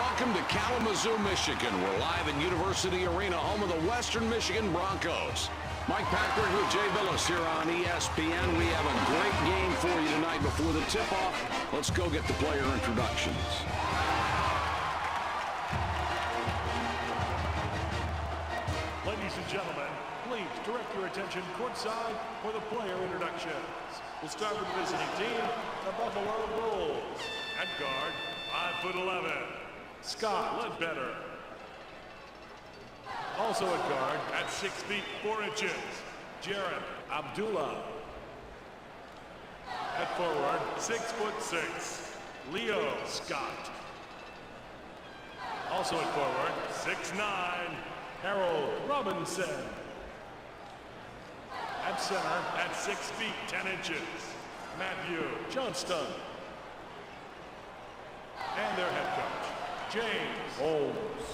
welcome to Kalamazoo, Michigan. We're live in University Arena, home of the Western Michigan Broncos. Mike Packard with Jay Billis here on ESPN. We have a great game for you tonight before the tip-off. Let's go get the player introductions. Ladies and gentlemen, please direct your attention courtside for the player introductions. We'll start with the visiting team, the Buffalo Bulls. At guard, 5'11", Scott Ledbetter. Also at guard, at 6 feet 4 inches, Jared Abdullah. At forward, 6'6", Leo Scott. Also at forward, 6'9", Harold Robinson. At center, at 6 feet 10 inches, Matthew Johnston. And their head coach, James Holmes.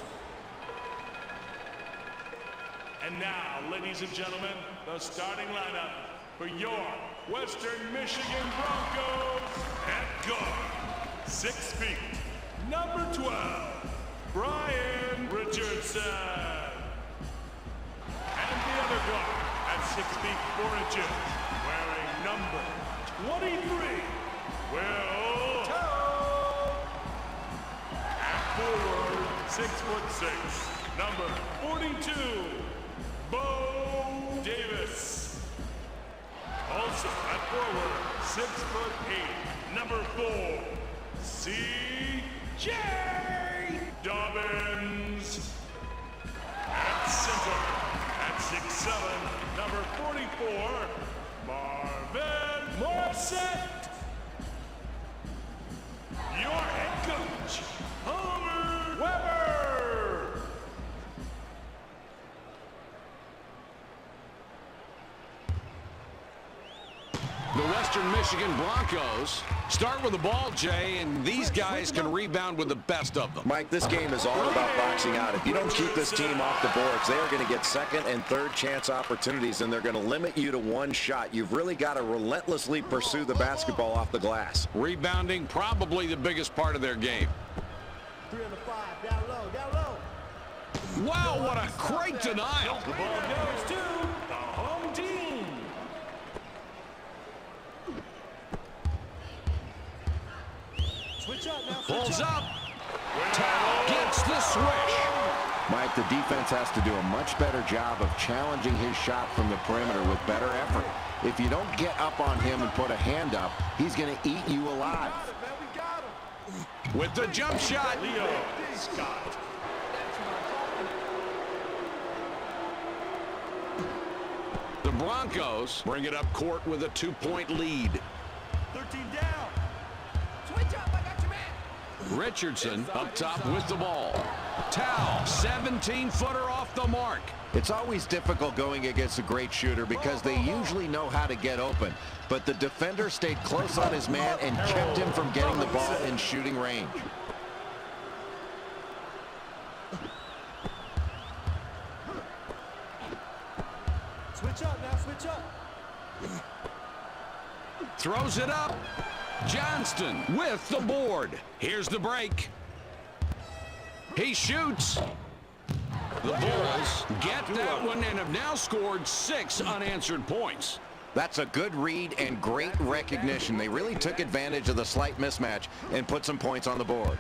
And now, ladies and gentlemen, the starting lineup for your Western Michigan Broncos. At guard, 6 feet, number 12, Brian Richardson. And the other guard, at 6 feet 4 inches, wearing number 23, Will Toe. Forward, 6'6", number 42, Bo Davis. Also at forward, 6'8", number 4, C.J. Dobbins. At center, at 6'7", number 44, Marvin Morissette. Your head coach, Homer Weber. The Western Michigan Broncos start with the ball, Jay, and these guys can rebound with the best of them. Mike, this game is all about boxing out. If you don't keep this team off the boards, they are going to get second and third chance opportunities, and they're going to limit you to one shot. You've really got to relentlessly pursue the basketball off the glass. Rebounding, probably the biggest part of their game. 3 on the 5, down low, down low. Wow, what a great denial. The ball goes to the home team. Switch up now. Pulls up. Towel gets the swish. Mike, the defense has to do a much better job of challenging his shot from the perimeter with better effort. If you don't get up on him and put a hand up, he's going to eat you alive. With the jump shot. Leo Scott. The Broncos bring it up court with a 2-point lead. 13 down. Switch up, I got your man. Richardson up top with the ball. Towel, 17-footer off the mark. It's always difficult going against a great shooter because they usually know how to get open. But the defender stayed close on his man and kept him from getting the ball in shooting range. Switch up now, switch up. Throws it up. Johnston with the board. Here's the break. He shoots. The Bulls get that one and have now scored 6 unanswered points. That's a good read and great recognition. They really took advantage of the slight mismatch and put some points on the board.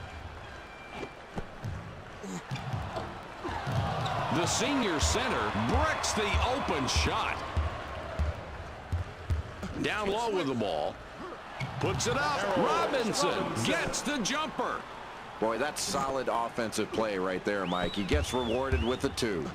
The senior center bricks the open shot. Down low with the ball. Puts it up. Robinson gets the jumper. Boy, that's solid offensive play right there, Mike. He gets rewarded with the 2.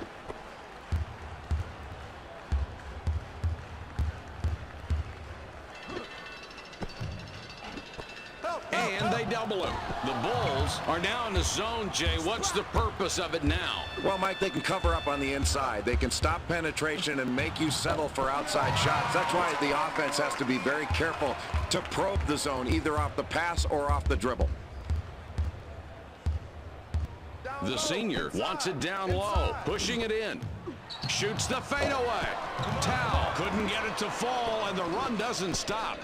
And they double him. The Bulls are now in the zone, Jay. What's the purpose of it now? Well, Mike, they can cover up on the inside. They can stop penetration and make you settle for outside shots. That's why the offense has to be very careful to probe the zone, either off the pass or off the dribble. The senior wants it down low, pushing it in. Shoots the fadeaway. Towel couldn't get it to fall, and the run doesn't stop.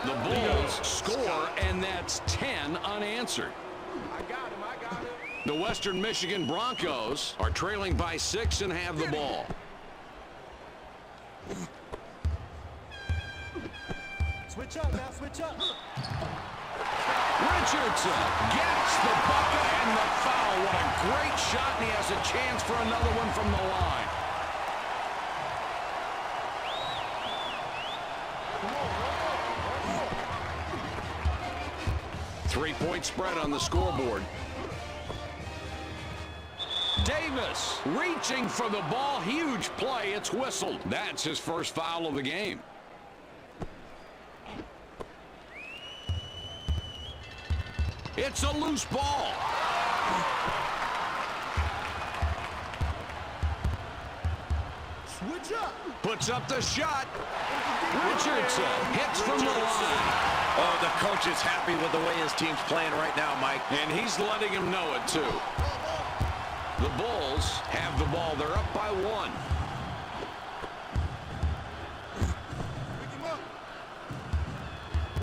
The Bulls score, and that's 10 unanswered. I got it. The Western Michigan Broncos are trailing by 6 and have the ball. Switch up now, switch up. Richardson gets the bucket and the foul. What a great shot, and he has a chance for another one from the line. Three-point spread on the scoreboard. Davis reaching for the ball. Huge play. It's whistled. That's his first foul of the game. It's a loose ball. Switch up. Puts up the shot. Richardson hits from the line. Oh, the coach is happy with the way his team's playing right now, Mike. And he's letting him know it, too. The Bulls have the ball. They're up by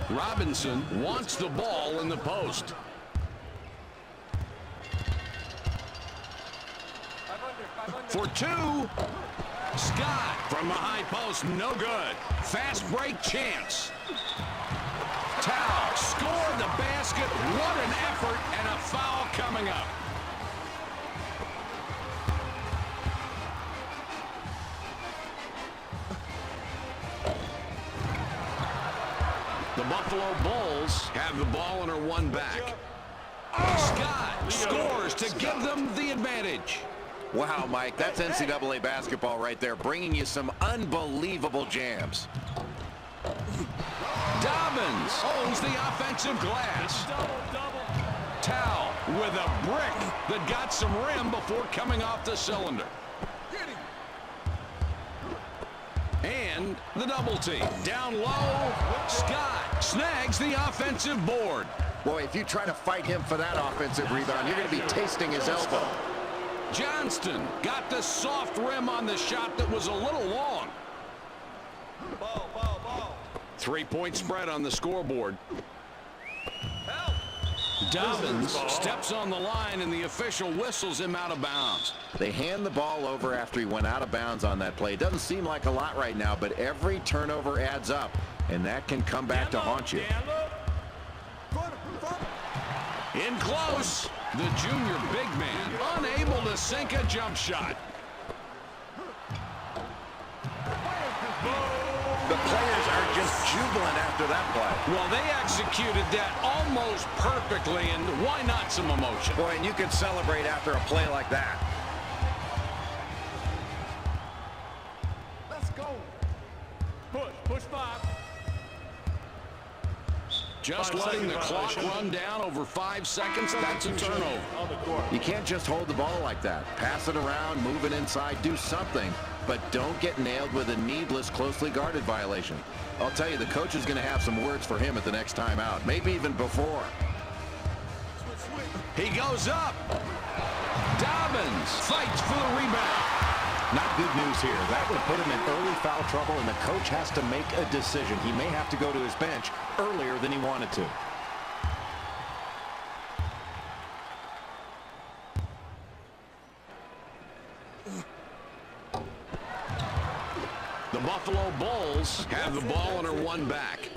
1. Robinson wants the ball in the post. For 2. Scott from the high post, no good. Fast break chance. Tao scored the basket. What an effort, and a foul coming up. The Buffalo Bulls have the ball and are 1 back. Scott scores to give them the advantage. Wow, Mike, that's NCAA basketball right there, bringing you some unbelievable jams. Dobbins owns the offensive glass. Tao with a brick that got some rim before coming off the cylinder. And the double team. Down low, Scott snags the offensive board. Boy, if you try to fight him for that offensive rebound, you're going to be tasting his elbow. Johnston got the soft rim on the shot that was a little long. Ball, ball, ball. 3-point spread on the scoreboard. Dobbins steps on the line, and the official whistles him out of bounds. They hand the ball over after he went out of bounds on that play. It doesn't seem like a lot right now, but every turnover adds up, and that can come back to haunt you. In close, the junior big man unable to sink a jump shot. The players are just jubilant after that play. Well, they executed that almost perfectly, and why not some emotion? Boy, and you can celebrate after a play like that. Let's go. Push 5. Just 5 letting the second clock violation. run down over 5 seconds, that's a turnover. On the court. You can't just hold the ball like that. Pass it around, move it inside, do something, but don't get nailed with a needless, closely guarded violation. I'll tell you, the coach is going to have some words for him at the next timeout, maybe even before. He goes up. Dobbins fights for the rebound. Not good news here. That would put him in early foul trouble, and the coach has to make a decision. He may have to go to his bench earlier than he wanted to. The Buffalo Bulls have the ball and are 1 back.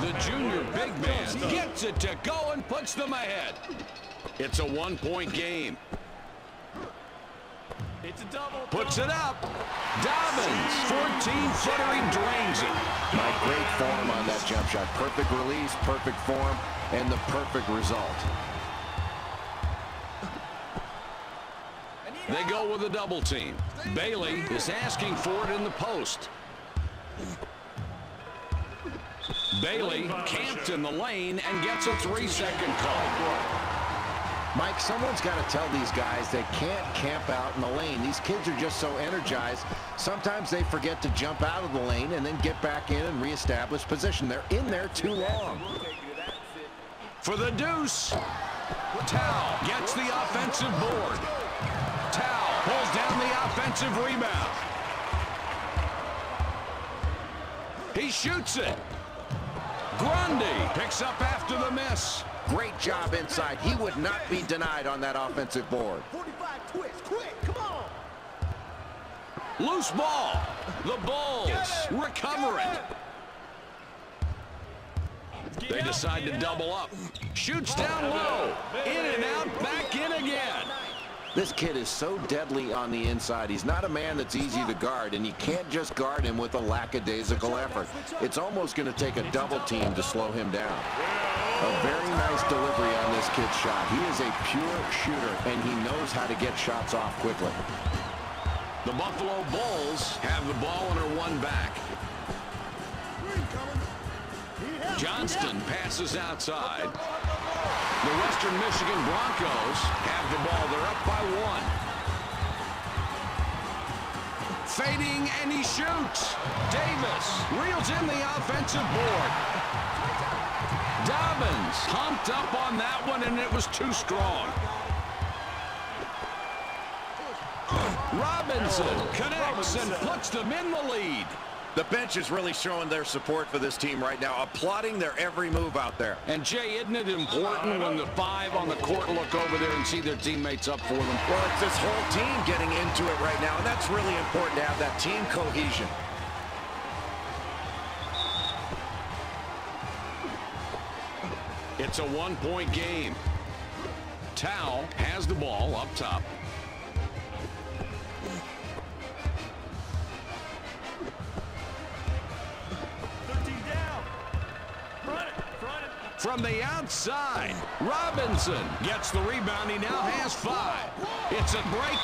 The junior big man gets it to go and puts them ahead. It's a 1-point game. It's a double. Puts it up. Dobbins, 14-footer, he drains it. My great form on that jump shot. Perfect release, perfect form, and the perfect result. They go with a double team. Bailey is asking for it in the post. Bailey camped in the lane and gets a 3-second call. Mike, someone's got to tell these guys they can't camp out in the lane. These kids are just so energized. Sometimes they forget to jump out of the lane and then get back in and reestablish position. They're in there too long. For the deuce, Tao gets the offensive board. Tao pulls down the offensive rebound. He shoots it. Grundy picks up after the miss. Great job inside. He would not be denied on that offensive board. 45 twist, quick, come on. Loose ball. The Bulls recover it. They decide to double up. Shoots down low. In and out, back in again. This kid is so deadly on the inside. He's not a man that's easy to guard, and you can't just guard him with a lackadaisical effort. It's almost going to take a double team to slow him down. A very nice delivery on this kid's shot. He is a pure shooter, and he knows how to get shots off quickly. The Buffalo Bulls have the ball and are one back. Johnston passes outside. The Western Michigan Broncos have the ball. They're up by 1. Fading, and he shoots. Davis reels in the offensive board. Dobbins pumped up on that one, and it was too strong. Robinson connects and puts them in the lead. The bench is really showing their support for this team right now, applauding their every move out there. And, Jay, isn't it important when the 5 on the court look over there and see their teammates up for them? Well, it's this whole team getting into it right now, and that's really important to have that team cohesion. It's a 1-point game. Tao has the ball up top. From the outside, Robinson gets the rebound. He now has 5. It's a break.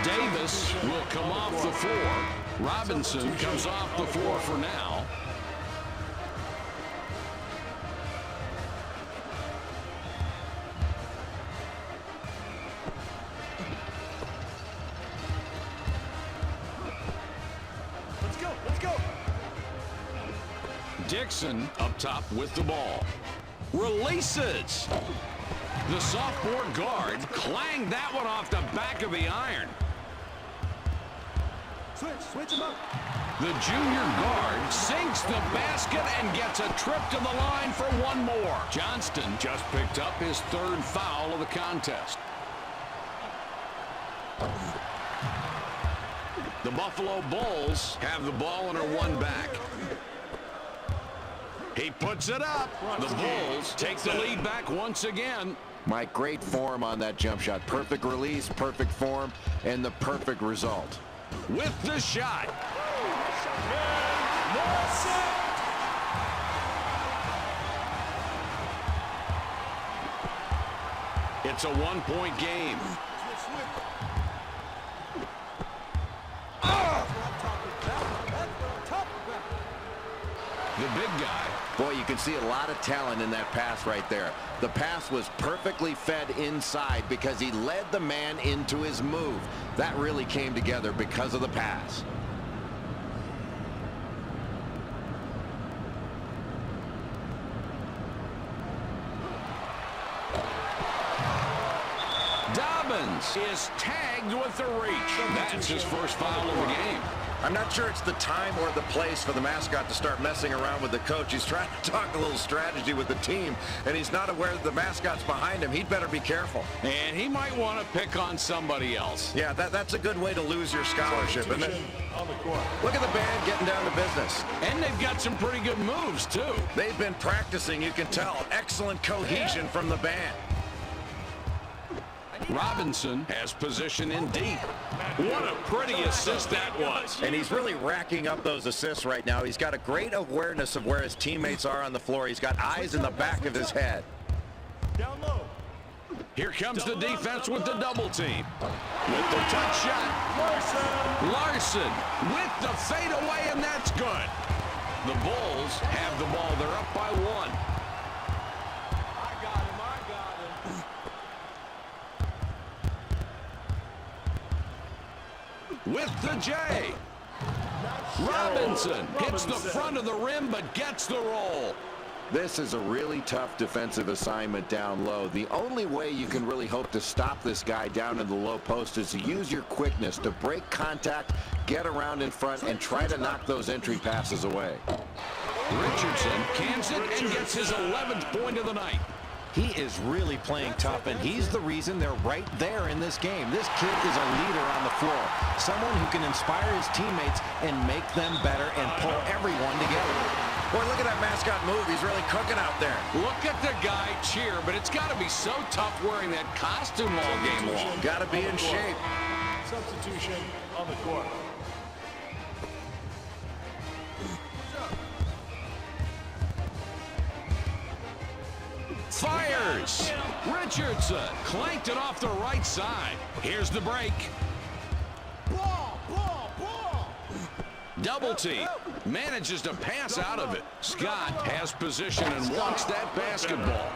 Davis will come off the floor. Robinson comes off the floor for now. Let's go. Dixon up top with the ball. Releases. The sophomore guard clanged that one off the back of the iron. Switch him up. The junior guard sinks the basket and gets a trip to the line for one more. Johnston just picked up his 3rd foul of the contest. The Buffalo Bulls have the ball and are one back. He puts it up. The Bulls take the lead back once again. Mike, great form on that jump shot. Perfect release, perfect form, and the perfect result. With the shot. It's a 1-point game. The big guy. Boy, you can see a lot of talent in that pass right there. The pass was perfectly fed inside because he led the man into his move. That really came together because of the pass. Dobbins is tagged with the reach. That's his first foul of the game. I'm not sure it's the time or the place for the mascot to start messing around with the coach. He's trying to talk a little strategy with the team, and he's not aware that the mascot's behind him. He'd better be careful. And he might want to pick on somebody else. Yeah, that's a good way to lose your scholarship, isn't it? On the court. Look at the band getting down to business. And they've got some pretty good moves, too. They've been practicing, you can tell. Excellent cohesion from the band. Robinson has position in deep. What a pretty assist that was. And he's really racking up those assists right now. He's got a great awareness of where his teammates are on the floor. He's got eyes in the back of his head. Down low. Here comes the defense with the double team. With the touch shot. Larson with the fadeaway, and that's good. The Bulls have the ball. They're up by 1. With the J. Robinson hits the front of the rim but gets the roll. This is a really tough defensive assignment down low. The only way you can really hope to stop this guy down in the low post is to use your quickness to break contact, get around in front, and try to knock those entry passes away. Richardson cans it and gets his 11th point of the night. He is really playing tough, and he's the reason they're right there in this game. This kid is a leader on the floor, someone who can inspire his teammates and make them better and pull everyone together. Boy, look at that mascot move. He's really cooking out there. Look at the guy cheer, but it's got to be so tough wearing that costume all game long. Got to be in shape. Substitution on the court. Fires! Richardson clanked it off the right side. Here's the break. Ball, ball, ball. Double team. Manages to pass out of it. Scott has position and wants that basketball.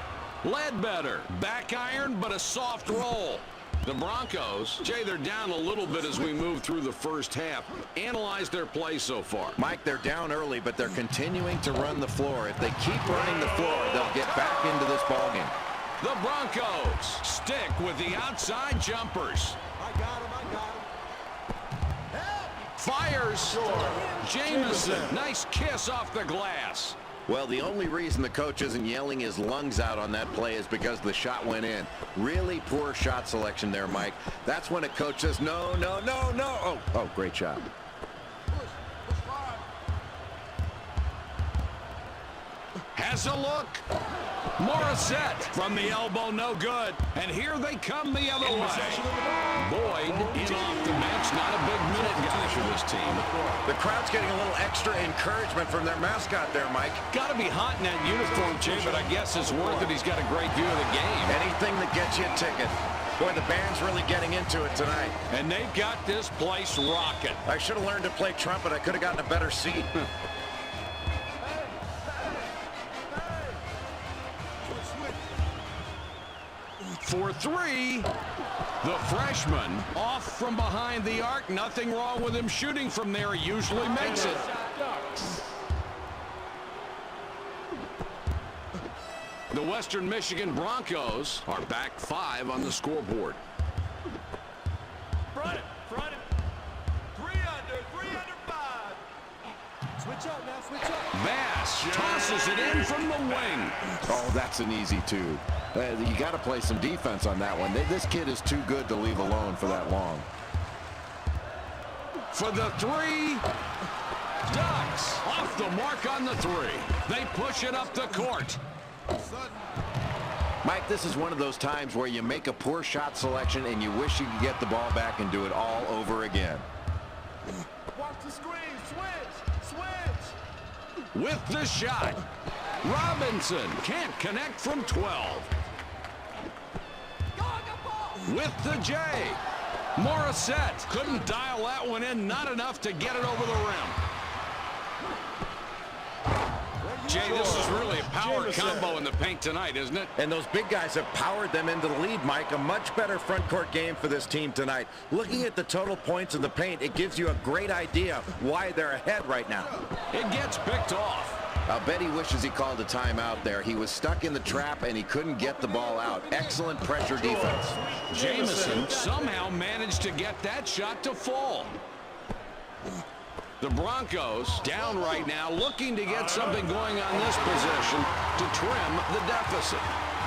Ledbetter, back iron, but a soft roll. The Broncos, Jay, they're down a little bit as we move through the first half. Analyze their play so far. Mike, they're down early, but they're continuing to run the floor. If they keep running the floor, they'll get back into this ballgame. The Broncos stick with the outside jumpers. I got him. Fires. Jamison, nice kiss off the glass. Well, the only reason the coach isn't yelling his lungs out on that play is because the shot went in. Really poor shot selection there, Mike. That's when a coach says, no, no, no, no. Oh, great shot. Has a look. Morissette from the elbow, no good. And here they come the other way. Boyd in off the bench, not a big minute guy for this team. The crowd's getting a little extra encouragement from their mascot there, Mike. Got to be hot in that uniform, Jay, but I guess it's worth it. He's got a great view of the game. Anything that gets you a ticket. Boy, the band's really getting into it tonight. And they've got this place rocking. I should have learned to play trumpet. I could have gotten a better seat. For three, the freshman off from behind the arc. Nothing wrong with him shooting from there. He usually makes it. The Western Michigan Broncos are back 5 on the scoreboard. Front it. 3 under 5. Switch up now, switch up. Bass tosses it in from the wing. Oh, that's an easy two. You got to play some defense on that one. This kid is too good to leave alone for that long. For the three, Ducks off the mark on the three. They push it up the court. Mike, this is one of those times where you make a poor shot selection and you wish you could get the ball back and do it all over again. Watch the screen, switch. With the shot, Robinson can't connect from 12. With the J, Morissette couldn't dial that one in, not enough to get it over the rim. Jay, this is really a power combo in the paint tonight, isn't it? And those big guys have powered them into the lead, Mike. A much better front court game for this team tonight. Looking at the total points in the paint, it gives you a great idea why they're ahead right now. It gets picked off. I'll bet he wishes he called a timeout there. He was stuck in the trap and he couldn't get the ball out. Excellent pressure defense. Jamison somehow managed to get that shot to fall. The Broncos down right now, looking to get something going on this possession to trim the deficit.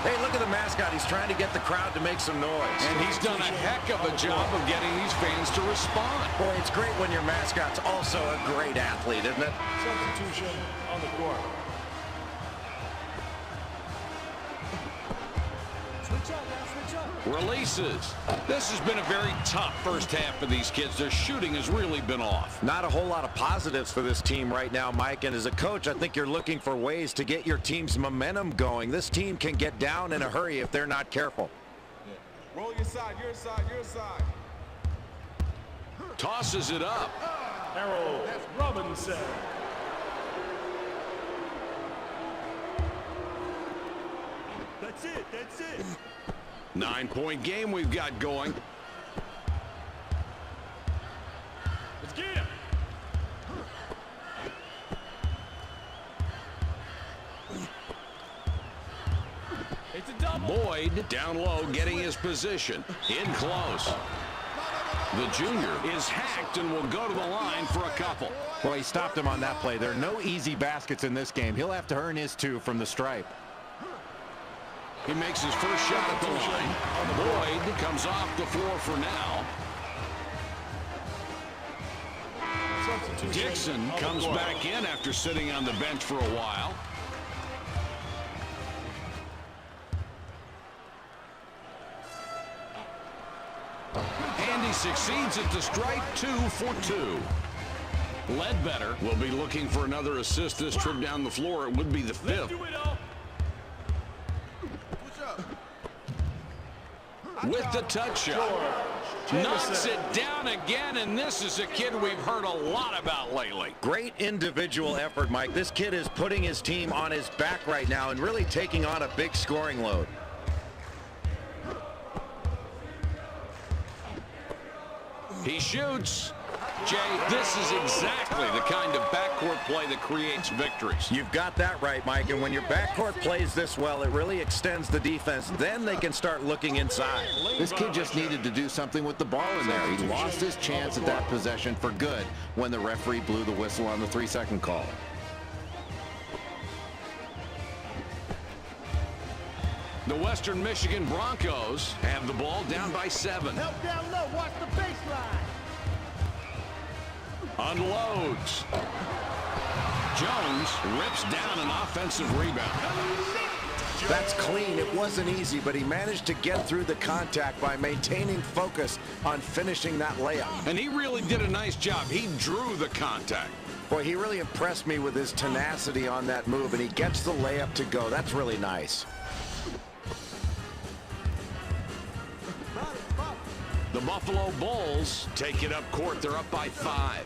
Hey, look at the mascot. He's trying to get the crowd to make some noise. And he's done a heck of a job of getting these fans to respond. Boy, it's great when your mascot's also a great athlete, isn't it? Substitution on the court. Switch up now, switch up. Releases. This has been a very tough first half for these kids. Their shooting has really been off. Not a whole lot of positives for this team right now, Mike. And as a coach, I think you're looking for ways to get your team's momentum going. This team can get down in a hurry if they're not careful. Roll your side, your side, your side. Tosses it up. Harold Robinson. That's it, that's it. 9-point game we've got going. Let's get him. It's a double. Boyd down low getting his position. In close. The junior is hacked and will go to the line for a couple. Boy, he stopped him on that play. There are no easy baskets in this game. He'll have to earn his two from the stripe. He makes his first shot at the line. Boyd comes off the floor for now. Dixon comes back in after sitting on the bench for a while. And he succeeds at the strike. 2 for 2. Ledbetter will be looking for another assist this trip down the floor. It would be the 5th. With the touch shot. Knocks it down again, and this is a kid we've heard a lot about lately. Great individual effort, Mike. This kid is putting his team on his back right now and really taking on a big scoring load. He shoots. Jay, this is exactly the kind of backcourt play that creates victories. You've got that right, Mike, and when your backcourt plays this well, it really extends the defense. Then they can start looking inside. This kid just needed to do something with the ball in there. He lost his chance at that possession for good when the referee blew the whistle on the 3-second call. The Western Michigan Broncos have the ball down by 7. Help down low. Watch the baseline. Unloads. Jones rips down an offensive rebound. That's clean. It wasn't easy, but he managed to get through the contact by maintaining focus on finishing that layup. And he really did a nice job. He drew the contact. Boy, he really impressed me with his tenacity on that move, and he gets the layup to go. That's really nice. The Buffalo Bulls take it up court. They're up by 5.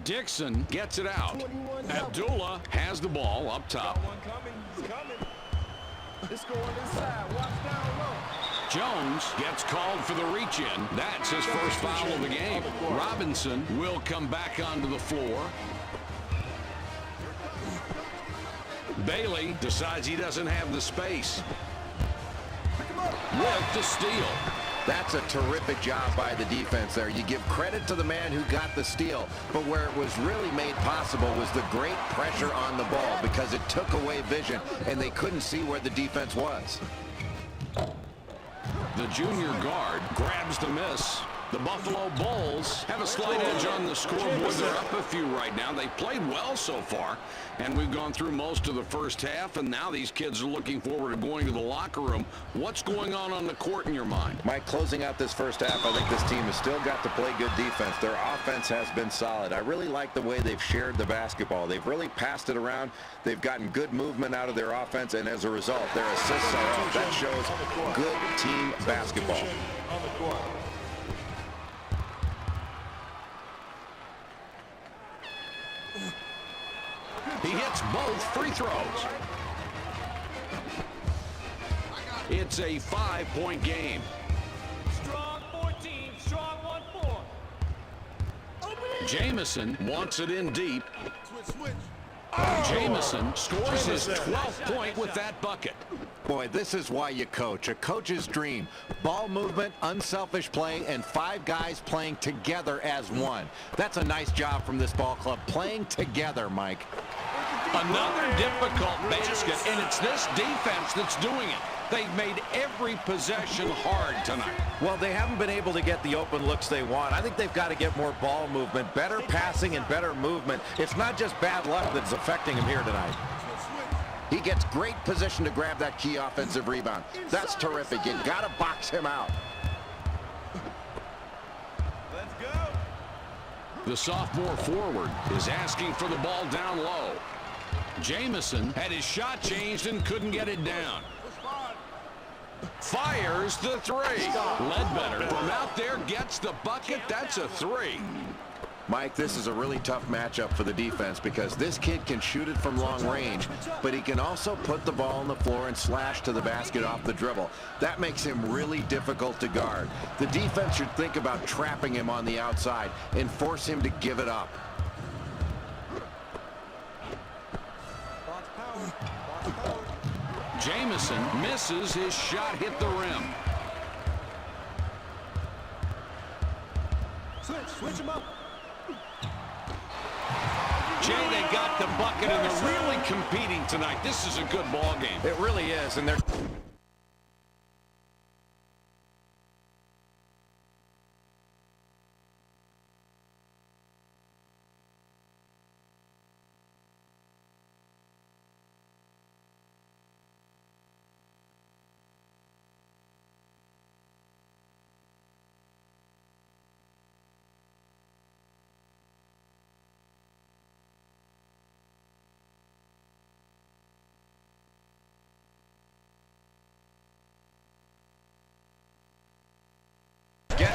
Dixon gets it out. Abdullah has the ball up top. Jones gets called for the reach-in. That's his first foul of the game. Robinson will come back onto the floor. Bailey decides he doesn't have the space. With the steal. That's a terrific job by the defense there. You give credit to the man who got the steal, but where it was really made possible was the great pressure on the ball because it took away vision, and they couldn't see where the defense was. The junior guard grabs the miss. The Buffalo Bulls have a slight edge on the scoreboard. They're up a few right now. They played well so far, and we've gone through most of the first half, and now these kids are looking forward to going to the locker room. What's going on the court in your mind? Mike, closing out this first half, I think this team has still got to play good defense. Their offense has been solid. I really like the way they've shared the basketball. They've really passed it around. They've gotten good movement out of their offense, and as a result, their assists are up. That shows good team basketball. He hits both free throws. It's a 5-point game. Strong 14. Strong 1-4. Jamison wants it in deep. Switch. Jamison scores his 12th point with that bucket. Boy, this is why you coach. A coach's dream. Ball movement, unselfish play, and 5 guys playing together as one. That's a nice job from this ball club, playing together, Mike. Another difficult basket, and it's this defense that's doing it. They've made every possession hard tonight. Well, they haven't been able to get the open looks they want. I think they've got to get more ball movement, better passing and better movement. It's not just bad luck that's affecting him here tonight. He gets great position to grab that key offensive rebound. That's terrific. You got to box him out. Let's go. The sophomore forward is asking for the ball down low. Jamison had his shot changed and couldn't get it down. Fires the 3. Ledbetter from out there gets the bucket. That's a 3. Mike, this is a really tough matchup for the defense because this kid can shoot it from long range, but he can also put the ball on the floor and slash to the basket off the dribble. That makes him really difficult to guard. The defense should think about trapping him on the outside and force him to give it up. Jamison misses. His shot hit the rim. Switch him up. Jay, they got the bucket, and they're really competing tonight. This is a good ball game. It really is, and they're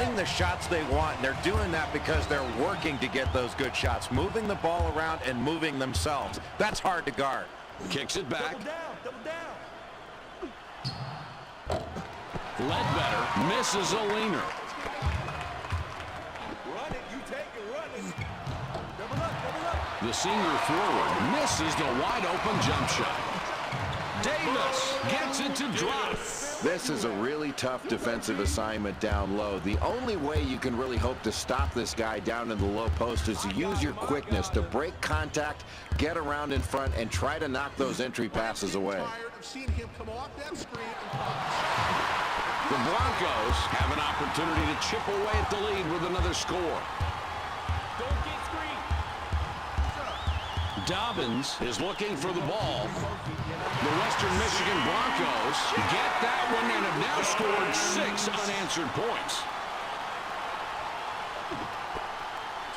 getting the shots they want, and they're doing that because they're working to get those good shots, moving the ball around and moving themselves. That's hard to guard. Kicks it back. Double down. Ledbetter misses a leaner. Run it, you take it, run it. Double up. The senior forward misses the wide-open jump shot. Davis gets it to drop. This is a really tough defensive assignment down low. The only way you can really hope to stop this guy down in the low post is to use your quickness to break contact, get around in front, and try to knock those entry passes away. The Broncos have an opportunity to chip away at the lead with another score. Don't get screened. Dobbins is looking for the ball. The Western Michigan Broncos get that one and have now scored 6 unanswered points.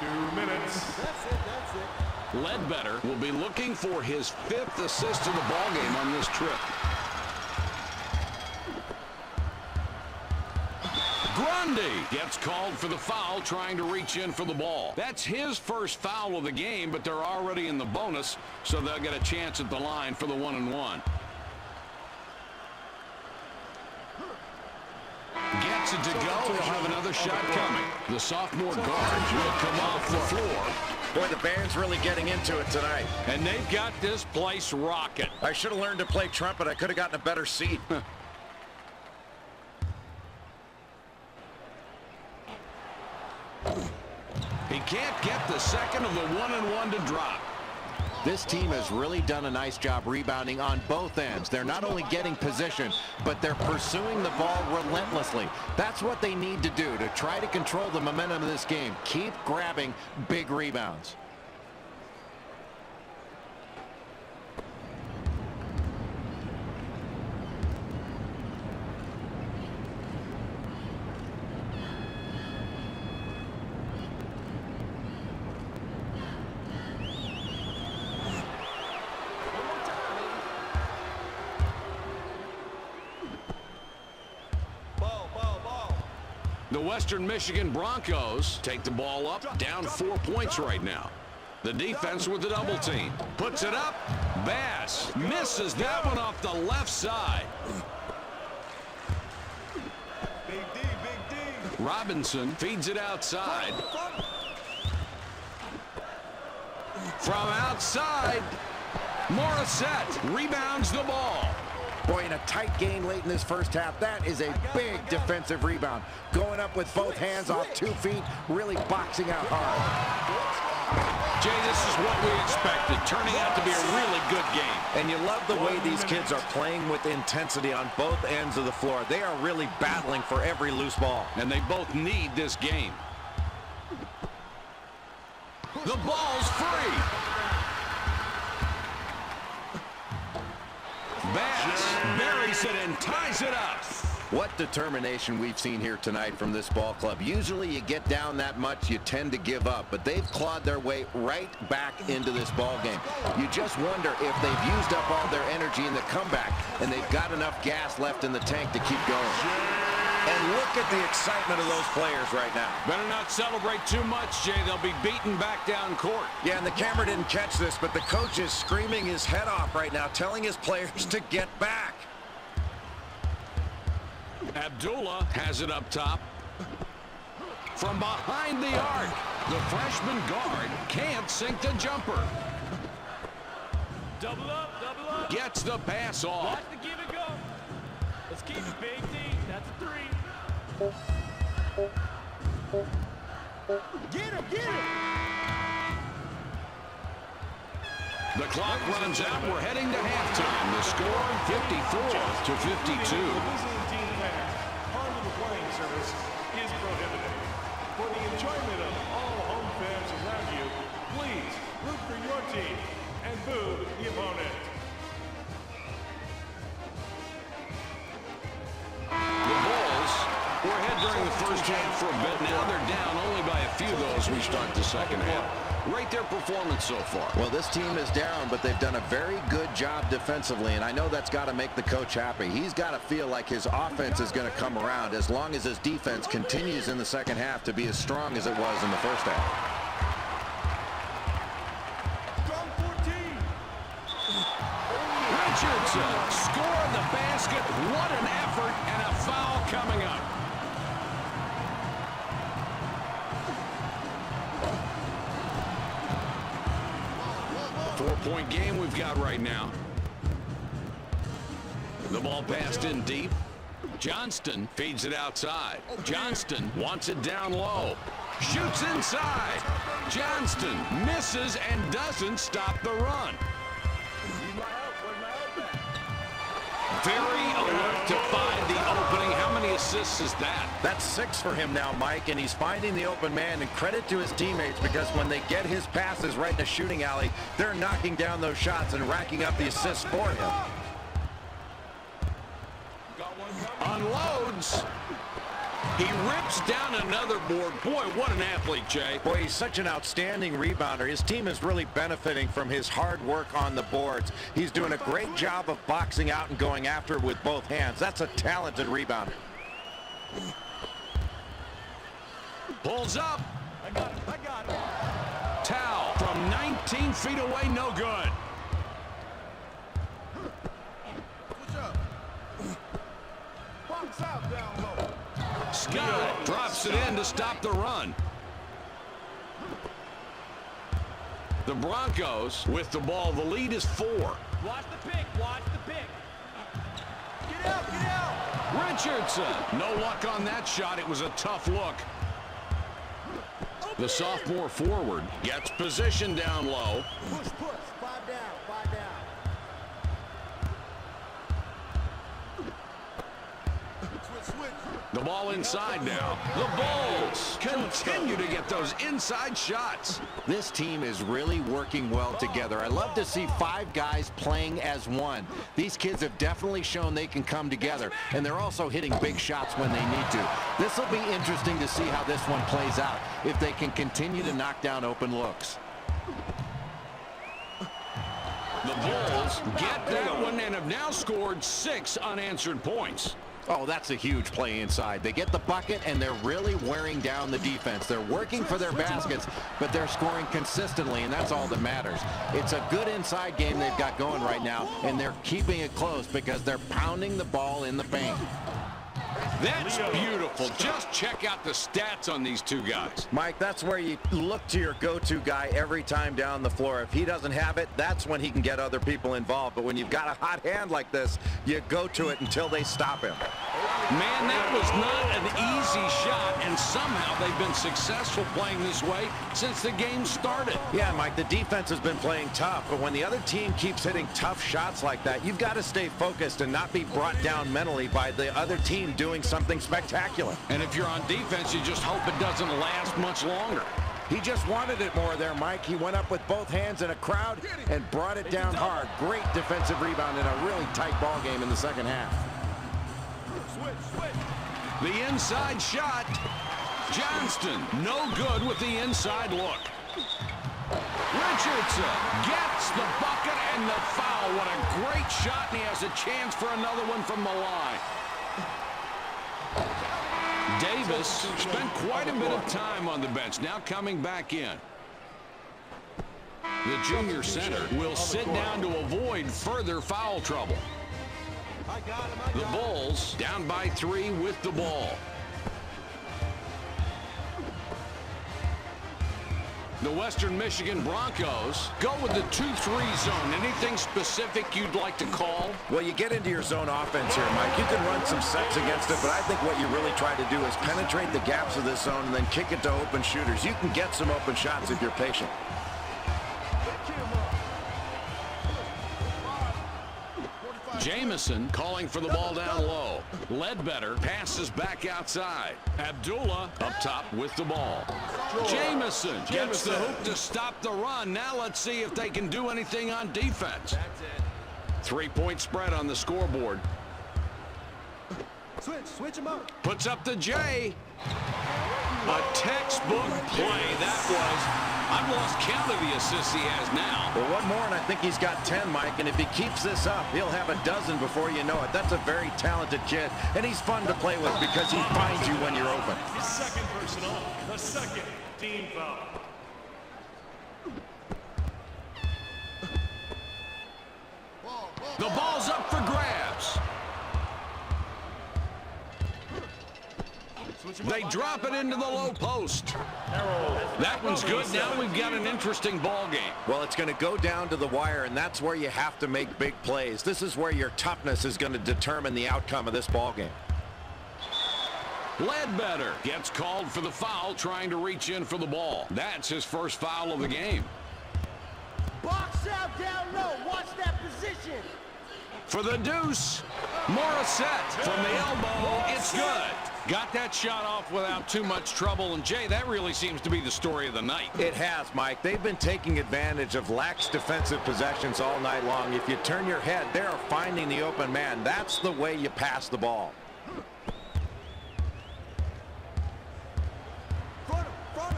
2 minutes. That's it. Ledbetter will be looking for his 5th assist of the ballgame on this trip. Grundy gets called for the foul, trying to reach in for the ball. That's his first foul of the game, but they're already in the bonus, so they'll get a chance at the line for the 1-and-1. Gets it to go. He'll have another shot coming. The sophomore guard will come off the floor. Boy, the band's really getting into it tonight. And they've got this place rocking. I should have learned to play trumpet. I could have gotten a better seat. He can't get the second of the 1-and-1 to drop. This team has really done a nice job rebounding on both ends. They're not only getting position, but they're pursuing the ball relentlessly. That's what they need to do to try to control the momentum of this game. Keep grabbing big rebounds. The Western Michigan Broncos take the ball up, down 4 points right now. The defense with the double team. Puts it up. Bass misses that one off the left side. Big D. Robinson feeds it outside. From outside, Morissette rebounds the ball. Boy, in a tight game late in this first half, that is a big defensive rebound. Going up with both hands off 2 feet, really boxing out hard. Jay, this is what we expected, turning out to be a really good game. And you love the way these kids are playing with intensity on both ends of the floor. They are really battling for every loose ball. And they both need this game. The ball's free. Bass buries it and ties it up. What determination we've seen here tonight from this ball club. Usually you get down that much, you tend to give up, but they've clawed their way right back into this ball game. You just wonder if they've used up all their energy in the comeback and they've got enough gas left in the tank to keep going. And look at the excitement of those players right now. Better not celebrate too much, Jay. They'll be beaten back down court. Yeah, and the camera didn't catch this, but the coach is screaming his head off right now, telling his players to get back. Abdullah has it up top. From behind the arc, the freshman guard can't sink the jumper. Double up. Gets the pass off. Watch the give and go. Let's keep it, Big D. That's a 3. Get him. The clock runs out. We're heading to halftime. The score, 54-52. Part of the playing service is prohibited. For the enjoyment of all home fans around you, please root for your team and boo the opponent. The Bulls were ahead during the first half for a bit. Now they're down only by a few, though, as we start the second half. Rate their performance so far. Well, this team is down, but they've done a very good job defensively, and I know that's got to make the coach happy. He's got to feel like his offense is going to come around as long as his defense continues in the second half to be as strong as it was in the first half. Richardson scored the basket. What an effort, and a foul coming up. Four-point game we've got right now. The ball passed in deep. Johnston feeds it outside. Johnston wants it down low. Shoots inside. Johnston misses and doesn't stop the run. Very alert to find the opening. How many assists is that? That's 6 for him now, Mike, and he's finding the open man, and credit to his teammates because when they get his passes right in the shooting alley, they're knocking down those shots and racking up the assists for him. Unloads. He rips down another board. Boy, what an athlete, Jay. Boy, he's such an outstanding rebounder. His team is really benefiting from his hard work on the boards. He's doing a great job of boxing out and going after it with both hands. That's a talented rebounder. Pulls up. I got it. Towel from 19 feet away, no good. Box out down low. Scott drops it in to stop the run. The Broncos with the ball. The lead is 4. Watch the pick. Watch the pick. Get out. Get out. Richardson. No luck on that shot. It was a tough look. The sophomore forward gets position down low. Push. 5 down. 5 down. Switch. The ball inside now. The Bulls continue to get those inside shots. This team is really working well together. I love to see 5 guys playing as one. These kids have definitely shown they can come together, and they're also hitting big shots when they need to. This will be interesting to see how this one plays out, if they can continue to knock down open looks. The Bulls get that one and have now scored 6 unanswered points. Oh, that's a huge play inside. They get the bucket, and they're really wearing down the defense. They're working for their baskets, but they're scoring consistently, and that's all that matters. It's a good inside game they've got going right now, and they're keeping it close because they're pounding the ball in the paint. That's beautiful. Just check out the stats on these two guys. Mike, that's where you look to your go-to guy every time down the floor. If he doesn't have it, that's when he can get other people involved. But when you've got a hot hand like this, you go to it until they stop him. Man, that was not an easy shot, and somehow they've been successful playing this way since the game started. Yeah, Mike, the defense has been playing tough, but when the other team keeps hitting tough shots like that, you've got to stay focused and not be brought down mentally by the other team doing something spectacular. And if you're on defense, you just hope it doesn't last much longer. He just wanted it more there, Mike. He went up with both hands in a crowd and brought it down hard. Great defensive rebound in a really tight ball game in the second half. The inside shot. Johnston, no good with the inside look. Richardson gets the bucket and the foul. What a great shot, and he has a chance for another one from the line. Davis spent quite a bit of time on the bench, now coming back in. The junior center will sit down to avoid further foul trouble. The Bulls down by 3 with the ball. The Western Michigan Broncos go with the 2-3 zone. Anything specific you'd like to call? Well, you get into your zone offense here, Mike. You can run some sets against it, but I think what you really try to do is penetrate the gaps of this zone and then kick it to open shooters. You can get some open shots if you're patient. Jamison calling for the ball down low. Ledbetter passes back outside. Abdullah up top with the ball. Jamison gets the hoop to stop the run. Now let's see if they can do anything on defense. 3-point spread on the scoreboard. Switch him up. Puts up the J. A textbook play that was. I've lost count of the assists he has now. Well, one more, and I think he's got 10, Mike. And if he keeps this up, he'll have a dozen before you know it. That's a very talented kid, and he's fun to play with because he finds you when you're open. Second personal, the second team foul. The ball's up for grabs. They drop it into the low post. That one's good. Now we've got an interesting ball game. Well, it's going to go down to the wire, and that's where you have to make big plays. This is where your toughness is going to determine the outcome of this ball game. Ledbetter gets called for the foul, trying to reach in for the ball. That's his first foul of the game. Box out down low. Watch that position. For the deuce, Morissette from the elbow. It's good. Got that shot off without too much trouble. And, Jay, that really seems to be the story of the night. It has, Mike. They've been taking advantage of lax defensive possessions all night long. If you turn your head, they're finding the open man. That's the way you pass the ball. Front him.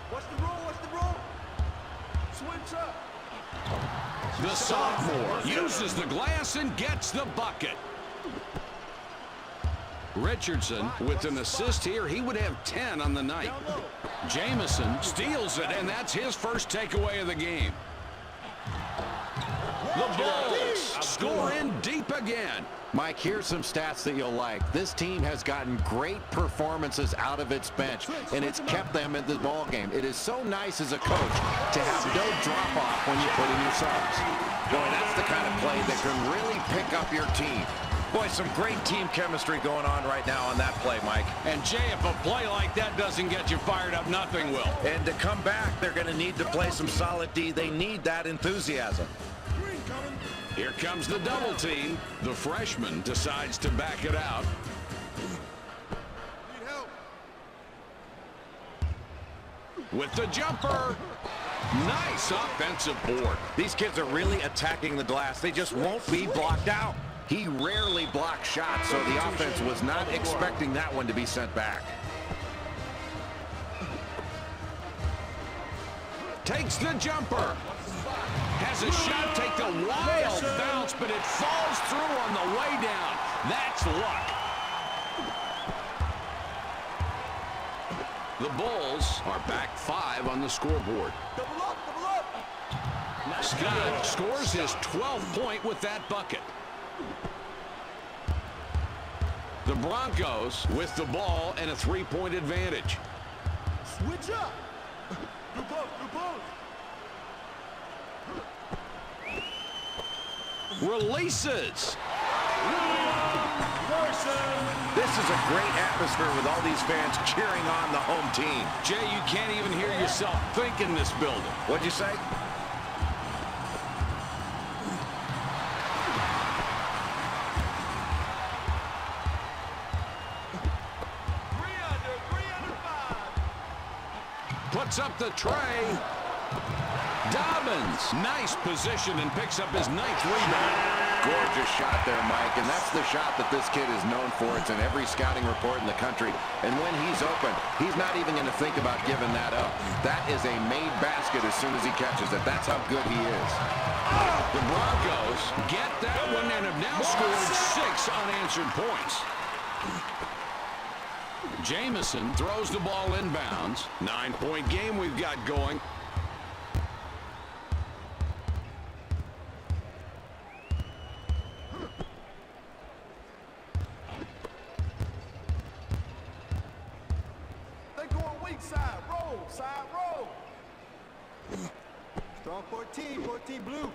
What's the roll? Switch up. The sophomore uses the glass and gets the bucket. Richardson with an assist here. He would have 10 on the night. Jamison steals it, and that's his first takeaway of the game. The Bulls score in deep again. Mike, here's some stats that you'll like. This team has gotten great performances out of its bench, and it's kept them in the ball game. It is so nice as a coach to have no drop-off when you put in your subs. Boy, that's the kind of play that can really pick up your team. Boy, some great team chemistry going on right now on that play, Mike. And, Jay, if a play like that doesn't get you fired up, nothing will. And to come back, they're going to need to play some solid D. They need that enthusiasm. Here comes the double team. The freshman decides to back it out. With the jumper. Nice offensive board. These kids are really attacking the glass. They just won't be blocked out. He rarely blocks shots, so the offense was not expecting that one to be sent back. Takes the jumper. Has a shot, take the wild bounce, but it falls through on the way down. That's luck. The Bulls are back 5 on the scoreboard. Double up. Scott scores his 12th point with that bucket. The Broncos with the ball and a 3-point advantage. Switch up. Group up. Releases. This is a great atmosphere with all these fans cheering on the home team. Jay, you can't even hear yourself think in this building. What'd you say? Puts up the tray. Dobbins, nice position and picks up his 9th rebound. Gorgeous shot there, Mike, and that's the shot that this kid is known for. It's in every scouting report in the country, and when he's open, he's not even going to think about giving that up. That is a made basket as soon as he catches it. That's how good he is. The Broncos get that one and have now scored 6 unanswered points. Jamison throws the ball inbounds. 9-point game we've got going. They going weak side. Roll. Strong 14 blue.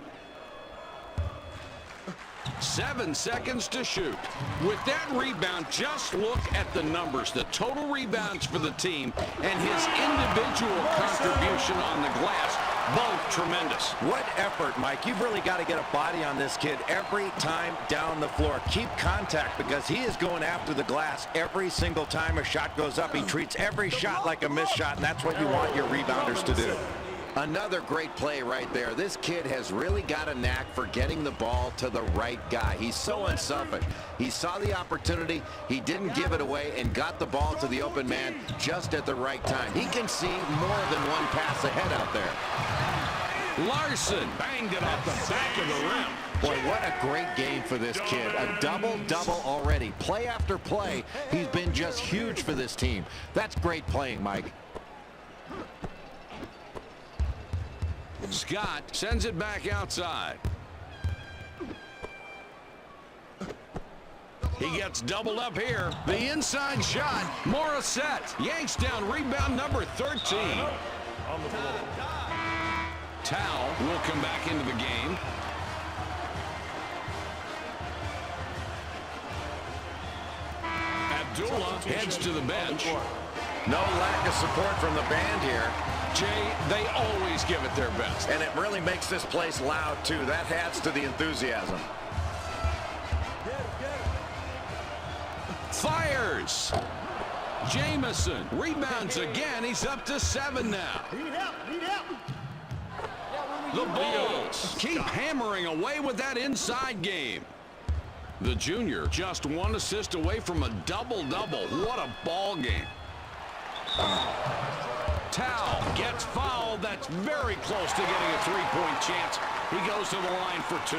7 seconds to shoot. With that rebound, just look at the numbers. The total rebounds for the team and his individual contribution on the glass, both tremendous. What effort, Mike. You've really got to get a body on this kid every time down the floor. Keep contact because he is going after the glass every single time a shot goes up. He treats every shot like a missed shot, and that's what you want your rebounders to do. Another great play right there. This kid has really got a knack for getting the ball to the right guy. He's so unselfish. He saw the opportunity, he didn't give it away, and got the ball to the open man just at the right time. He can see more than one pass ahead out there. Larson banged it off the back of the rim. Boy, what a great game for this kid. A double-double already. Play after play, he's been just huge for this team. That's great playing, Mike. Scott sends it back outside. He gets doubled up here. The inside shot. Morissette yanks down rebound number 13. Towel will come back into the game. Abdullah heads to the bench. No lack of support from the band here. Jay, they always give it their best. And it really makes this place loud, too. That adds to the enthusiasm. Fires. Jamison rebounds again. He's up to 7 now. The Bulls keep hammering away with that inside game. The junior just one assist away from a double-double. What a ball game. Towel gets fouled. That's very close to getting a three-point chance. He goes to the line for 2.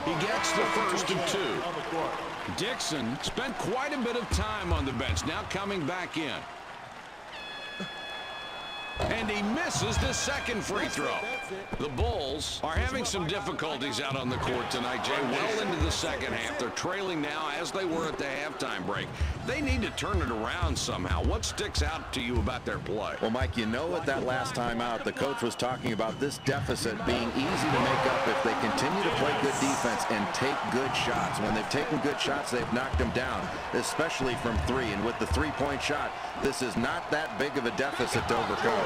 He gets the first of 2. Dixon spent quite a bit of time on the bench. Now coming back in. And he misses the second free throw. The Bulls are having some difficulties out on the court tonight, Jay. Well into the second half. They're trailing now as they were at the halftime break. They need to turn it around somehow. What sticks out to you about their play? Well, Mike, you know at that last time out, the coach was talking about this deficit being easy to make up if they continue to play good defense and take good shots. When they've taken good shots, they've knocked them down, especially from 3. And with the three-point shot, this is not that big of a deficit to overcome.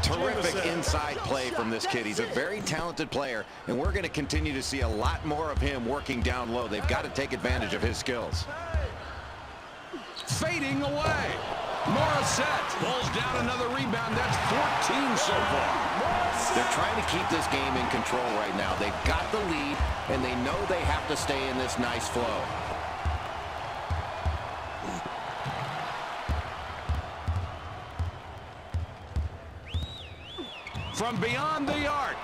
Terrific inside play from this kid. He's a very talented player, and we're going to continue to see a lot more of him working down low. They've got to take advantage of his skills. Fading away. Morissette pulls down another rebound. That's 14 so far. They're trying to keep this game in control right now. They've got the lead, and they know they have to stay in this nice flow. From beyond the arc,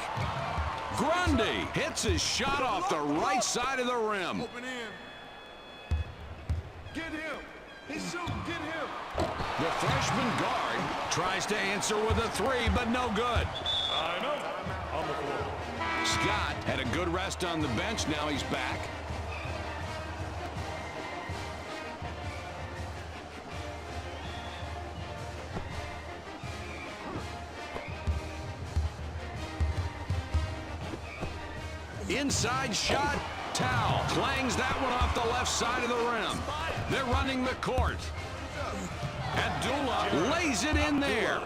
Grundy hits his shot off the right side of the rim. Open in. Get him. He's shooting. Get him. The freshman guard tries to answer with a 3, but no good. I know. On the floor. Scott had a good rest on the bench. Now he's back. Inside shot. Towel clangs that one off the left side of the rim. They're running the court. Abdullah lays it in there.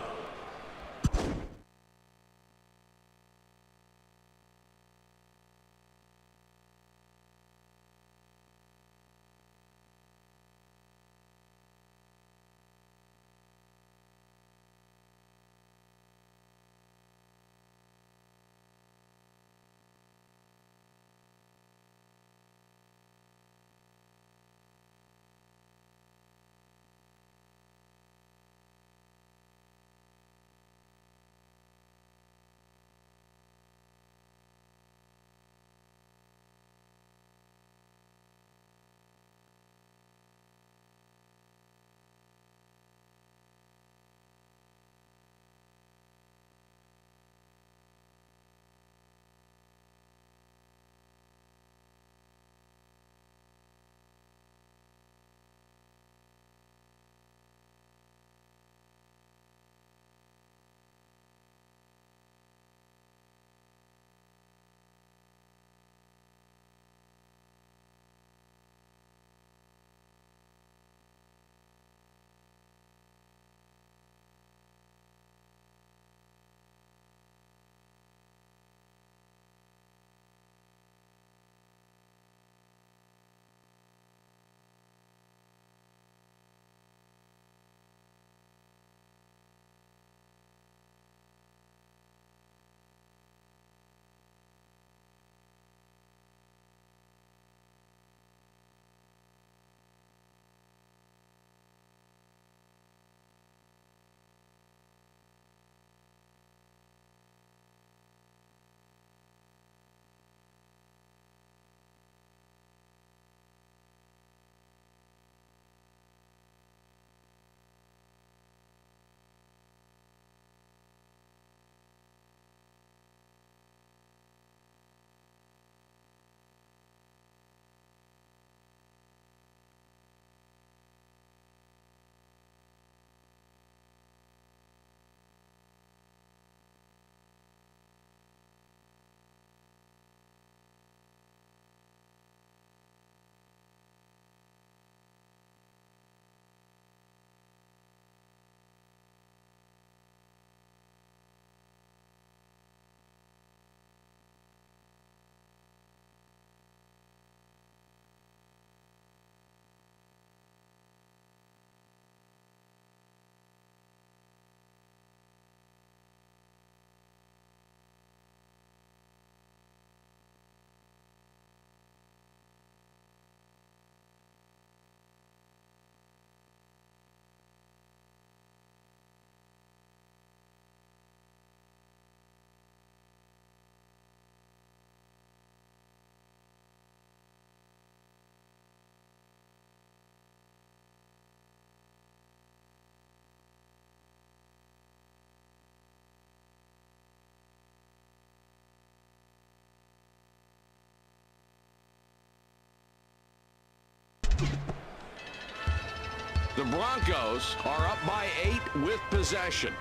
The Broncos are up by 8 with possession.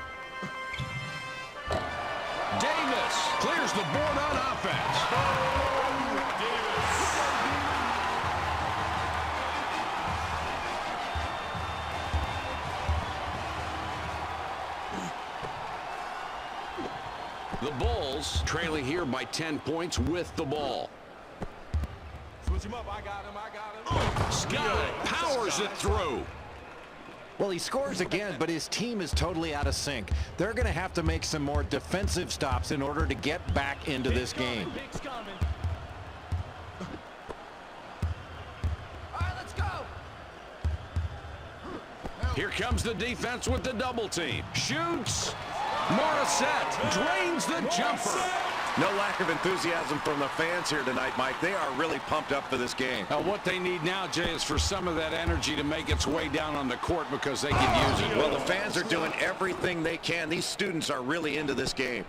Davis clears the board on offense. The Bulls trailing here by 10 points with the ball. Switch him up. I got him. Scott powers it through. Well, he scores again, but his team is totally out of sync. They're going to have to make some more defensive stops in order to get back into this game. Big's coming. All right, let's go. Here comes the defense with the double team. Shoots. Morissette drains the jumper. No lack of enthusiasm from the fans here tonight, Mike. They are really pumped up for this game. Now, what they need now, Jay, is for some of that energy to make its way down on the court because they can use it. Well, the fans are doing everything they can. These students are really into this game.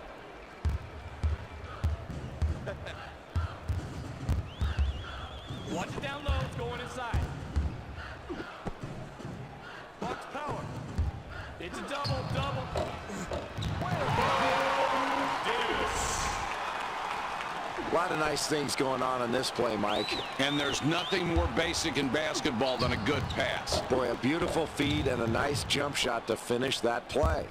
Watch it down low. It's going inside. Bucks power. It's a double. A lot of nice things going on in this play, Mike. And there's nothing more basic in basketball than a good pass. Boy, a beautiful feed and a nice jump shot to finish that play.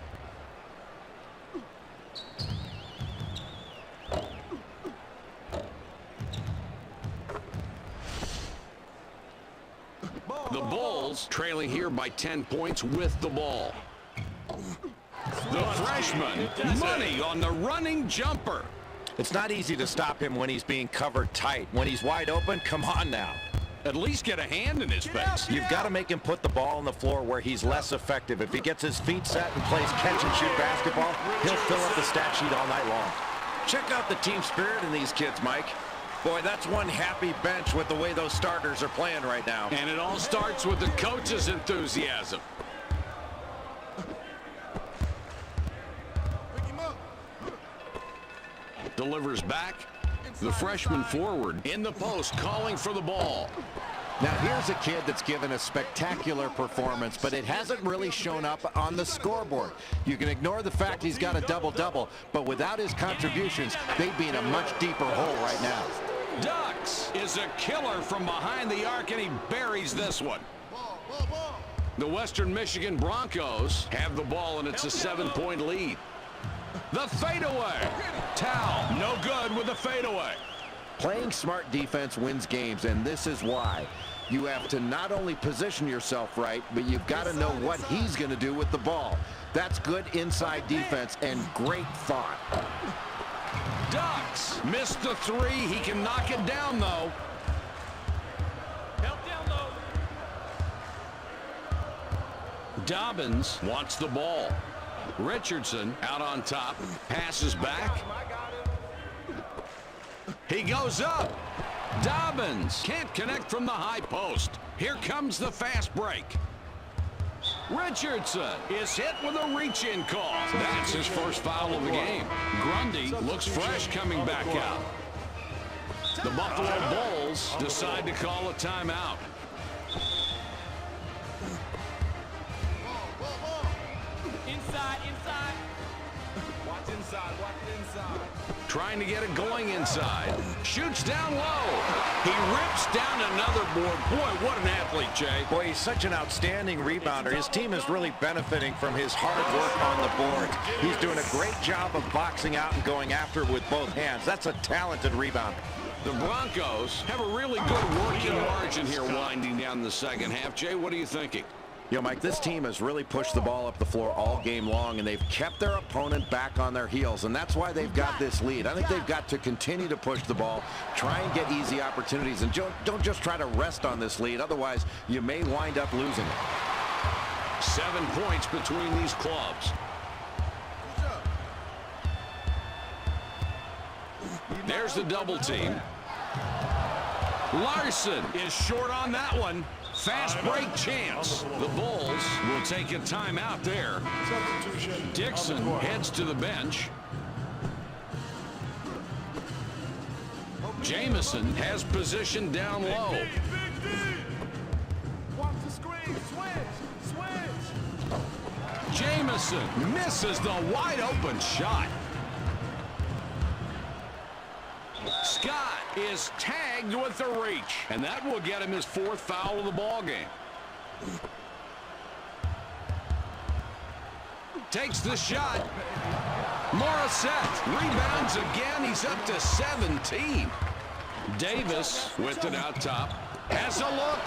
The Bulls trailing here by 10 points with the ball. The freshman, money on the running jumper. It's not easy to stop him when he's being covered tight. When he's wide open, come on now. At least get a hand in his face. You've got to make him put the ball on the floor where he's less effective. If he gets his feet set and plays catch-and-shoot basketball, he'll fill up the stat sheet all night long. Check out the team spirit in these kids, Mike. Boy, that's one happy bench with the way those starters are playing right now. And it all starts with the coach's enthusiasm. Delivers back. The freshman forward in the post calling for the ball. Now, here's a kid that's given a spectacular performance, but it hasn't really shown up on the scoreboard. You can ignore the fact he's got a double-double, but without his contributions, they'd be in a much deeper hole right now. Dux is a killer from behind the arc, and he buries this one. The Western Michigan Broncos have the ball, and it's a 7-point lead. The fadeaway. Towel, no good with the fadeaway. Playing smart defense wins games, and this is why. You have to not only position yourself right, but you've got to know what he's going to do with the ball. That's good inside defense and great thought. Dux missed the three. He can knock it down, though. Help down low. Dobbins wants the ball. Richardson out on top. Passes back. He goes up. Dobbins can't connect from the high post. Here comes the fast break. Richardson is hit with a reach-in call. That's his first foul of the game. Grundy looks fresh coming back out. The Buffalo Bulls decide to call a timeout. Inside. Watch inside. Trying to get it going inside. Shoots down low. He rips down another board. Boy, what an athlete, Jay. Boy, he's such an outstanding rebounder. His team is really benefiting from his hard work on the board. He's doing a great job of boxing out and going after it with both hands. That's a talented rebounder. The Broncos have a really good working margin here winding down the second half. Jay, what are you thinking? You know, Mike, this team has really pushed the ball up the floor all game long, and they've kept their opponent back on their heels, and that's why they've got this lead. I think they've got to continue to push the ball, try and get easy opportunities, and don't just try to rest on this lead. Otherwise, you may wind up losing it. 7 points between these clubs. There's the double team. Larson is short on that one. Fast break chance. The Bulls will take a timeout there. Dixon heads to the bench. Jamison has position down low. Jamison misses the wide open shot. Scott is tagged with the reach, and that will get him his 4th foul of the ball game. Takes the shot. Morissette rebounds again. He's up to 17. Davis with it out top. Has a look.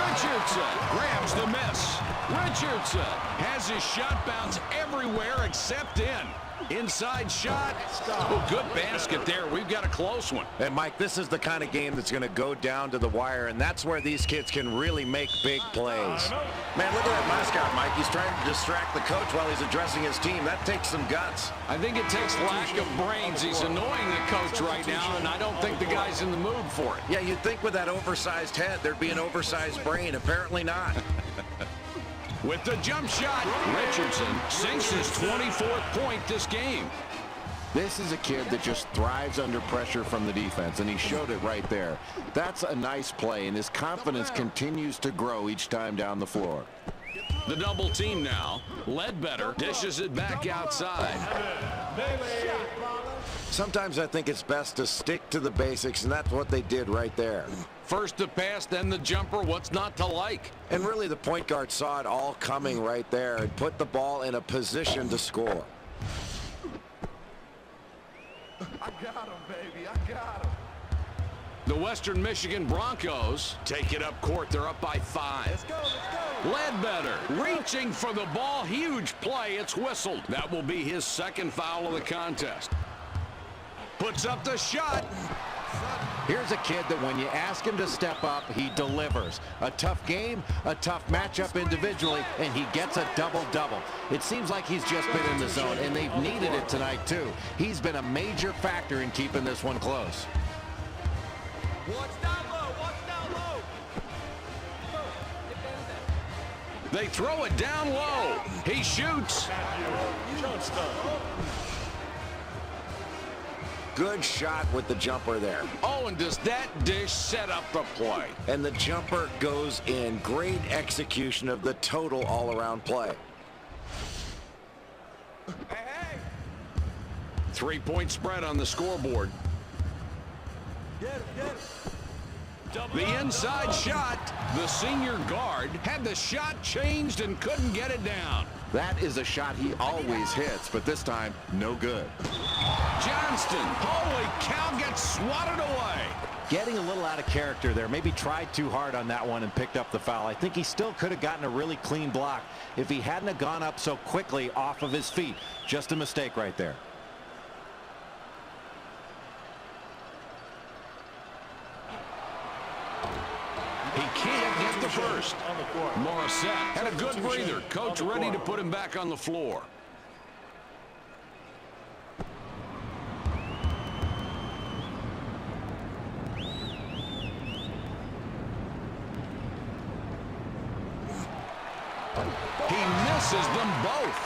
Richardson grabs the miss. Richardson has his shot bounce everywhere except in. Inside shot. Oh, good basket there. We've got a close one. And, Mike, this is the kind of game that's going to go down to the wire, and that's where these kids can really make big plays. Man, look at that mascot, Mike. He's trying to distract the coach while he's addressing his team. That takes some guts. I think it takes lack of brains. He's annoying the coach right now, and I don't think the guy's in the mood for it. Yeah, you'd think with that oversized head there'd be an oversized brain. Apparently not. With the jump shot, Richardson sinks his 24th point this game. This is a kid that just thrives under pressure from the defense, and he showed it right there. That's a nice play, and his confidence continues to grow each time down the floor. The double team now. Ledbetter dishes it back outside. Sometimes I think it's best to stick to the basics, and that's what they did right there. First the pass, then the jumper. What's not to like? And really the point guard saw it all coming right there and put the ball in a position to score. I got him, baby. I got him. The Western Michigan Broncos take it up court. They're up by 5. Let's go. Ledbetter reaching for the ball. Huge play. It's whistled. That will be his 2nd foul of the contest. Puts up the shot. Here's a kid that when you ask him to step up, he delivers. A tough game, a tough matchup individually, and he gets a double-double. It seems like he's just been in the zone, and they've needed it tonight, too. He's been a major factor in keeping this one close. Watch down low. Watch down low. They throw it down low. He shoots. Good shot with the jumper there. Oh, and does that dish set up the play? And the jumper goes in. Great execution of the total all-around play. Hey. 3-point spread on the scoreboard. Get him. The inside shot. The senior guard had the shot changed and couldn't get it down. That is a shot he always hits, but this time, no good. Johnston, holy cow, gets swatted away. Getting a little out of character there. Maybe tried too hard on that one and picked up the foul. I think he still could have gotten a really clean block if he hadn't have gone up so quickly off of his feet. Just a mistake right there. He can't get the first. Morissette had a good breather. Coach ready to put him back on the floor. He misses them both.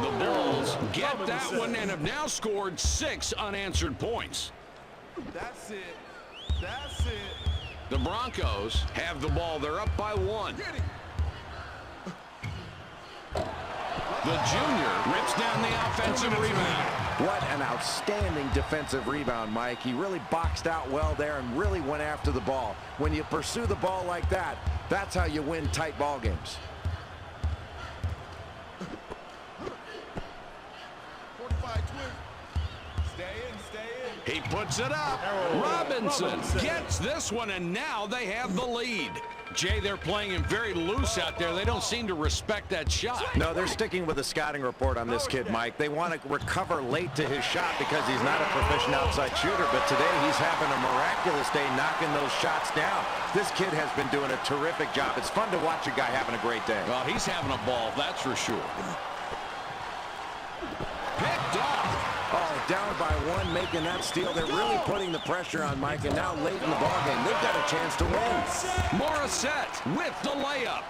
The Bulls get that one and have now scored 6 unanswered points. That's it. That's it. The Broncos have the ball. They're up by 1. The junior rips down the offensive rebound. What an outstanding defensive rebound, Mike. He really boxed out well there and really went after the ball. When you pursue the ball like that, that's how you win tight ball games. 45 twin. Stay in. He puts it up. Robinson gets this one, and now they have the lead. Jay, they're playing him very loose out there. They don't seem to respect that shot. No, they're sticking with the scouting report on this kid, Mike. They want to recover late to his shot because he's not a proficient outside shooter, but today he's having a miraculous day knocking those shots down. This kid has been doing a terrific job. It's fun to watch a guy having a great day. Well, he's having a ball, that's for sure. Picked up. Oh, down by 1, making that steal. They're really putting the pressure on Mike, and now late in the ballgame, they've got a chance to win. Morissette with the layup.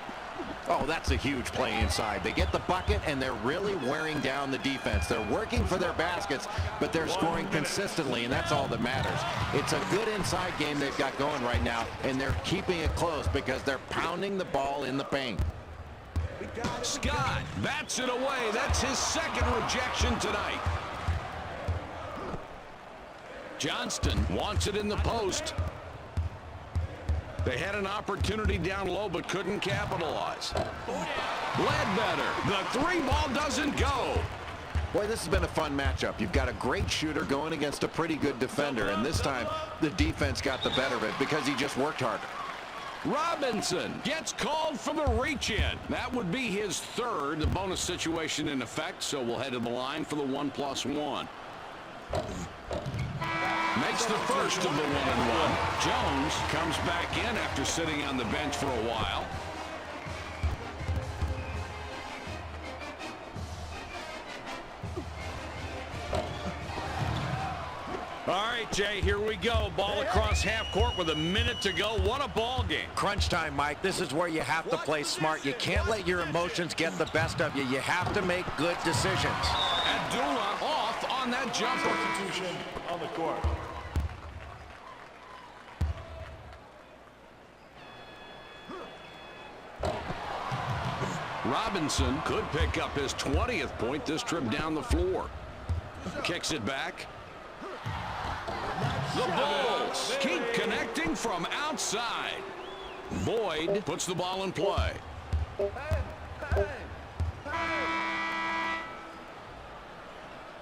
Oh, that's a huge play inside. They get the bucket, and they're really wearing down the defense. They're working for their baskets, but they're scoring consistently, and that's all that matters. It's a good inside game they've got going right now, and they're keeping it close because they're pounding the ball in the paint. Scott bats it away. That's his second rejection tonight. Johnston wants it in the post. They had an opportunity down low but couldn't capitalize. Ledbetter, the three ball doesn't go. Boy, this has been a fun matchup. You've got a great shooter going against a pretty good defender, and this time the defense got the better of it because he just worked harder. Robinson gets called for the reach-in. That would be his third. The bonus situation in effect, so we'll head to the line for the 1+1. Makes the first of the 1-and-1. Jones comes back in after sitting on the bench for a while. All right, Jay, here we go. Ball across half court with a minute to go. What a ball game. Crunch time, Mike. This is where you have to play smart. You can't let your emotions get the best of you. You have to make good decisions. Abdullah off on that jumper. Substitution on the court. Robinson could pick up his 20th point this trip down the floor. Kicks it back. The Bulls keep connecting from outside. Boyd puts the ball in play.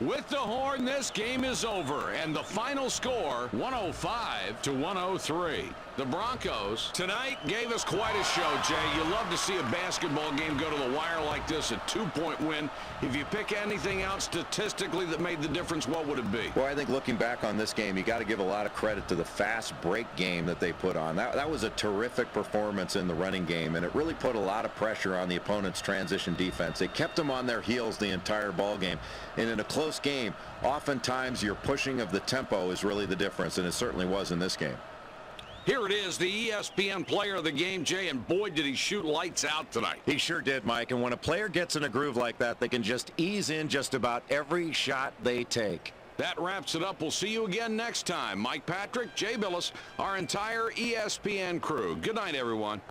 With the horn, this game is over, and the final score, 105-103. The Broncos tonight gave us quite a show, Jay. You love to see a basketball game go to the wire like this, a 2-point win. If you pick anything out statistically that made the difference, what would it be? Well, I think looking back on this game, you got to give a lot of credit to the fast break game that they put on. That was a terrific performance in the running game, and it really put a lot of pressure on the opponent's transition defense. It kept them on their heels the entire ball game. And in a close game, oftentimes your pushing of the tempo is really the difference, and it certainly was in this game. Here it is, the ESPN player of the game, Jay, and boy, did he shoot lights out tonight. He sure did, Mike, and when a player gets in a groove like that, they can just ease in just about every shot they take. That wraps it up. We'll see you again next time. Mike Patrick, Jay Billis, our entire ESPN crew. Good night, everyone.